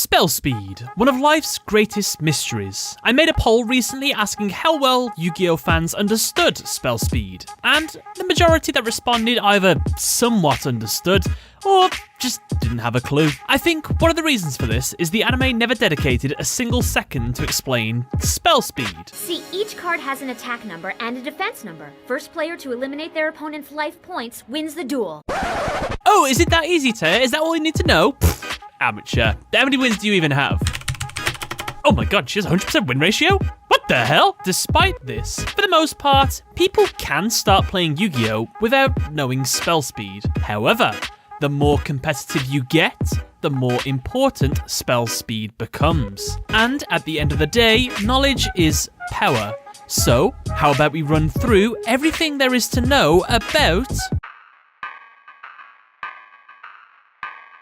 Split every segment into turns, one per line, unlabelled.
Spell speed, one of life's greatest mysteries. I made a poll recently asking how well Yu-Gi-Oh fans understood spell speed, and the majority that responded either somewhat understood or just didn't have a clue. I think one of the reasons for this is the anime never dedicated a single second to explain spell speed.
See, each card has an attack number and a defense number. First player to eliminate their opponent's life points wins the duel.
Oh, is it that easy, Tay? Is that all you need to know? Pfft, amateur. How many wins do you even have? Oh my god, she has a 100% win ratio? What the hell? Despite this, for the most part, people can start playing Yu-Gi-Oh without knowing spell speed. However, the more competitive you get, the more important spell speed becomes. And at the end of the day, knowledge is power. So, how about we run through everything there is to know about...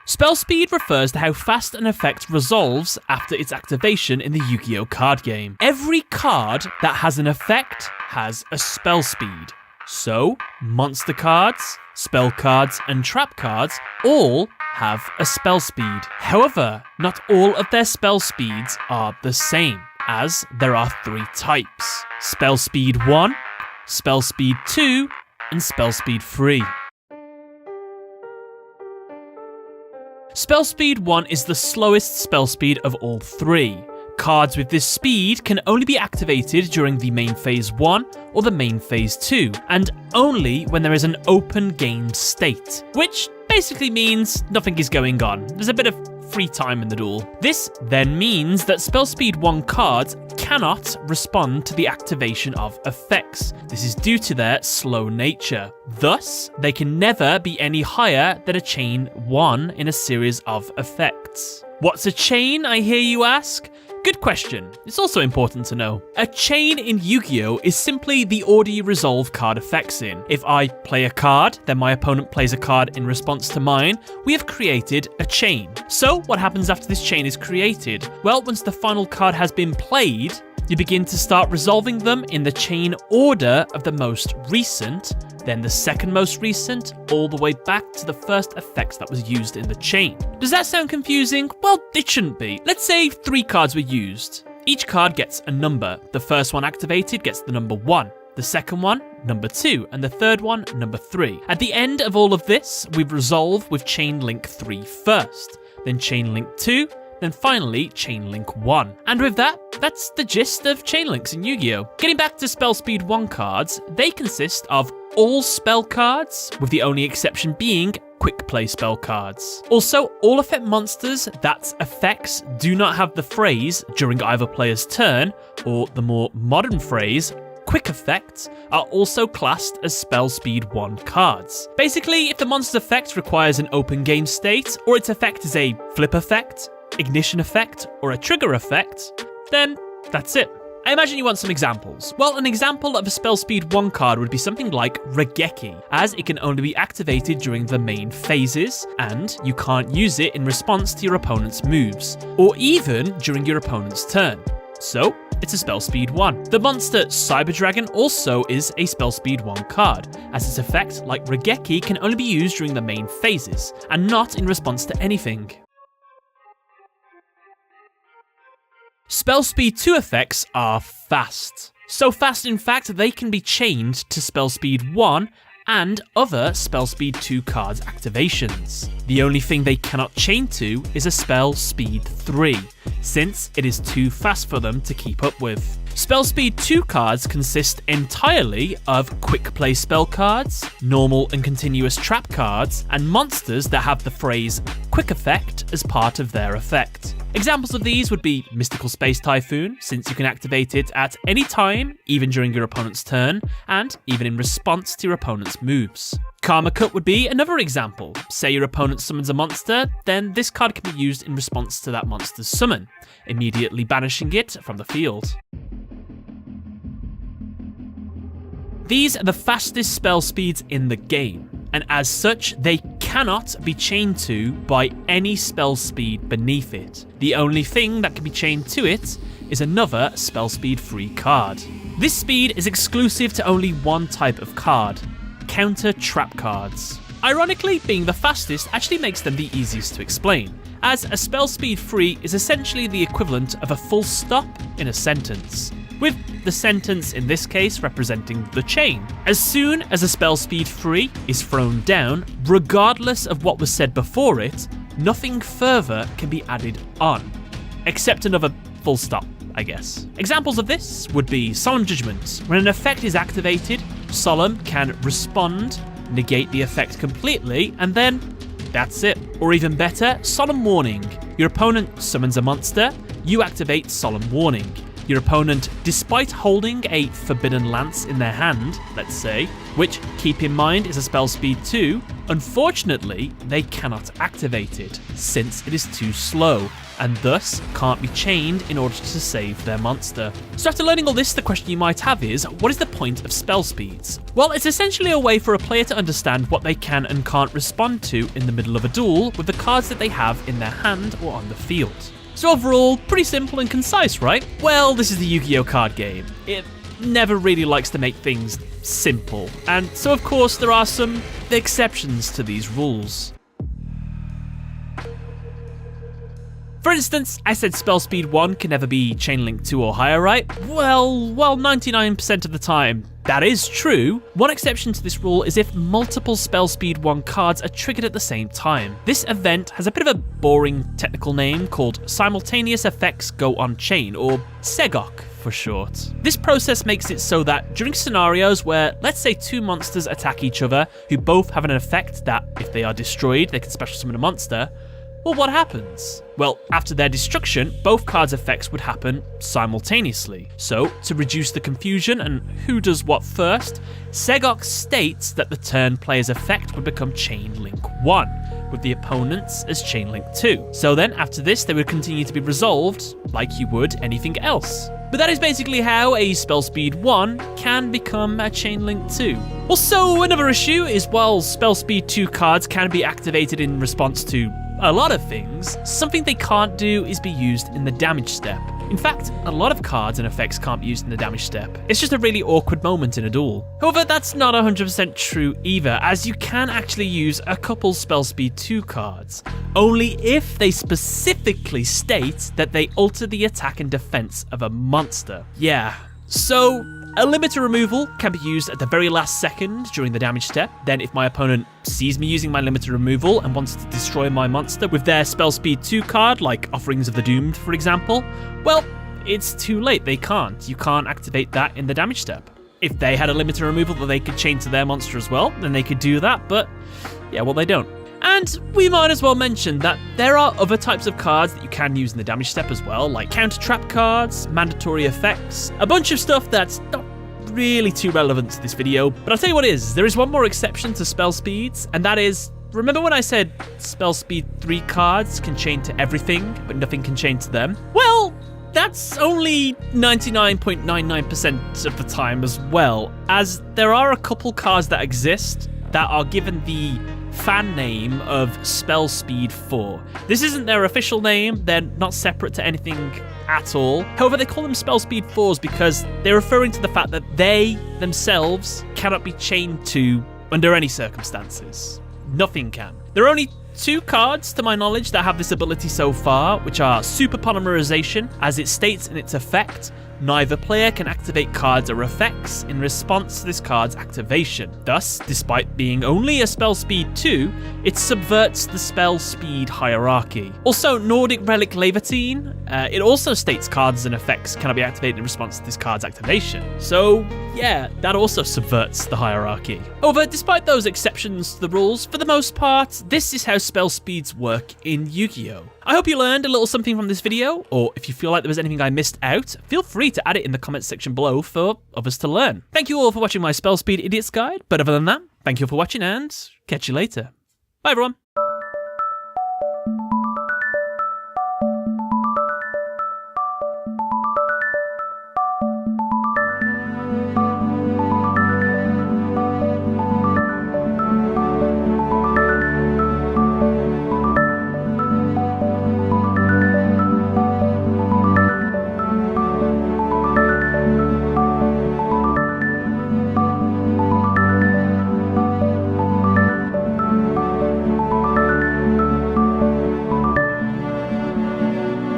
Spell speed refers to how fast an effect resolves after its activation in the Yu-Gi-Oh card game. Every card that has an effect has a spell speed. So, monster cards, spell cards, and trap cards all have a spell speed. However, not all of their spell speeds are the same, as there are 3 types: spell speed 1, spell speed 2, and spell speed 3. Spell speed 1 is the slowest spell speed of all 3. Cards with this speed can only be activated during the main phase 1 or the main phase 2, and only when there is an open game state, which basically means nothing is going on. There's a bit of free time in the duel. This then means that spell speed 1 cards cannot respond to the activation of effects. This is due to their slow nature. Thus, they can never be any higher than a chain 1 in a series of effects. What's a chain, I hear you ask? Good question. It's also important to know. A chain in Yu-Gi-Oh is simply the order you resolve card effects in. If I play a card, then my opponent plays a card in response to mine, we have created a chain. So what happens after this chain is created? Well, once the final card has been played, you begin to start resolving them in the chain order of the most recent, then the second most recent, all the way back to the first effects that was used in the chain. Does that sound confusing? Well, it shouldn't be. Let's say 3 cards were used. Each card gets a number. The first one activated gets the number 1. The second one, number 2, and the third one, number 3. At the end of all of this, we resolve with chain link 3 first, then chain link 2, then finally chain link 1. And with that, that's the gist of chain links in Yu-Gi-Oh! Getting back to spell speed 1 cards, they consist of all spell cards, with the only exception being quick play spell cards. Also, all effect monsters that's effects do not have the phrase during either player's turn, or the more modern phrase, quick effects, are also classed as spell speed 1 cards. Basically, if the monster's effect requires an open game state, or its effect is a flip effect, ignition effect, or a trigger effect, then that's it. I imagine you want some examples. Well, an example of a spell speed 1 card would be something like Regeki, as it can only be activated during the main phases, and you can't use it in response to your opponent's moves, or even during your opponent's turn. So, it's a spell speed 1. The monster Cyber Dragon also is a spell speed 1 card, as its effect, like Regeki, can only be used during the main phases, and not in response to anything. Spell speed 2 effects are fast. So fast in fact they can be chained to spell speed 1 and other spell speed 2 cards activations. The only thing they cannot chain to is a spell speed 3, since it is too fast for them to keep up with. Spell speed 2 cards consist entirely of quick play spell cards, normal and continuous trap cards, and monsters that have the phrase quick effect as part of their effect. Examples of these would be Mystical Space Typhoon, since you can activate it at any time, even during your opponent's turn, and even in response to your opponent's moves. Karma Cut would be another example. Say your opponent summons a monster, then this card can be used in response to that monster's summon, immediately banishing it from the field. These are the fastest spell speeds in the game, and as such, they cannot be chained to by any spell speed beneath it. The only thing that can be chained to it is another spell speed 3 card. This speed is exclusive to only one type of card, counter trap cards. Ironically, being the fastest actually makes them the easiest to explain, as a spell speed 3 is essentially the equivalent of a full stop in a sentence, with the sentence in this case representing the chain. As soon as a spell speed 3 is thrown down, regardless of what was said before it, nothing further can be added on, except another full stop, I guess. Examples of this would be Solemn Judgment. When an effect is activated, Solemn can respond, negate the effect completely, and then that's it. Or even better, Solemn Warning. Your opponent summons a monster, you activate Solemn Warning. Your opponent, despite holding a Forbidden Lance in their hand, let's say, which, keep in mind, is a spell speed 2, unfortunately, they cannot activate it, since it is too slow, and thus can't be chained in order to save their monster. So after learning all this, the question you might have is, what is the point of spell speeds? Well, it's essentially a way for a player to understand what they can and can't respond to in the middle of a duel with the cards that they have in their hand or on the field. So overall, pretty simple and concise, right? Well, this is the Yu-Gi-Oh card game. It never really likes to make things simple, and so of course there are some exceptions to these rules. For instance, I said spell speed 1 can never be chain link 2 or higher, right? Well, 99% of the time, that is true. One exception to this rule is if multiple spell speed 1 cards are triggered at the same time. This event has a bit of a boring technical name called Simultaneous Effects Go On Chain, or SEGOC for short. This process makes it so that during scenarios where, let's say, 2 monsters attack each other who both have an effect that, if they are destroyed, they can special summon a monster, well, what happens? Well, after their destruction, both cards' effects would happen simultaneously. So, to reduce the confusion and who does what first, SEGOC states that the turn player's effect would become Chain Link 1, with the opponent's as Chain Link 2. So then, after this, they would continue to be resolved like you would anything else. But that is basically how a spell speed 1 can become a Chain Link 2. Also, another issue is while spell speed 2 cards can be activated in response to a lot of things, something they can't do is be used in the damage step. In fact, a lot of cards and effects can't be used in the damage step. It's just a really awkward moment in a duel. However, that's not 100% true either, as you can actually use a couple spell speed 2 cards, only if they specifically state that they alter the attack and defense of a monster. Yeah, so a limiter removal can be used at the very last second during the damage step. Then if my opponent sees me using my limiter removal and wants to destroy my monster with their spell speed 2 card, like Offerings of the Doomed for example, well, it's too late, they can't. You can't activate that in the damage step. If they had a limiter removal that they could chain to their monster as well, then they could do that, but yeah, well, they don't. And we might as well mention that there are other types of cards that you can use in the damage step as well, like counter trap cards, mandatory effects, a bunch of stuff that's not really too relevant to this video, but I'll tell you what is, there is one more exception to spell speeds, and that is, remember when I said spell speed 3 cards can chain to everything, but nothing can chain to them? Well, that's only 99.99% of the time as well, as there are a couple cards that exist that are given the fan name of Spell Speed 4. This isn't their official name, they're not separate to anything at all. However, they call them Spell Speed 4s because they're referring to the fact that they themselves cannot be chained to under any circumstances. Nothing can. There are only 2 cards, to my knowledge, that have this ability so far, which are Super Polymerization, as it states in its effect, neither player can activate cards or effects in response to this card's activation. Thus, despite being only a spell speed 2, it subverts the spell speed hierarchy. Also, Nordic Relic Levitine, it also states cards and effects cannot be activated in response to this card's activation. So, yeah, that also subverts the hierarchy. However, despite those exceptions to the rules, for the most part, this is how spell speeds work in Yu-Gi-Oh! I hope you learned a little something from this video, or if you feel like there was anything I missed out, feel free to add it in the comments section below for others to learn. Thank you all for watching my Spell Speed Idiots Guide, but other than that, thank you all for watching and catch you later. Bye everyone!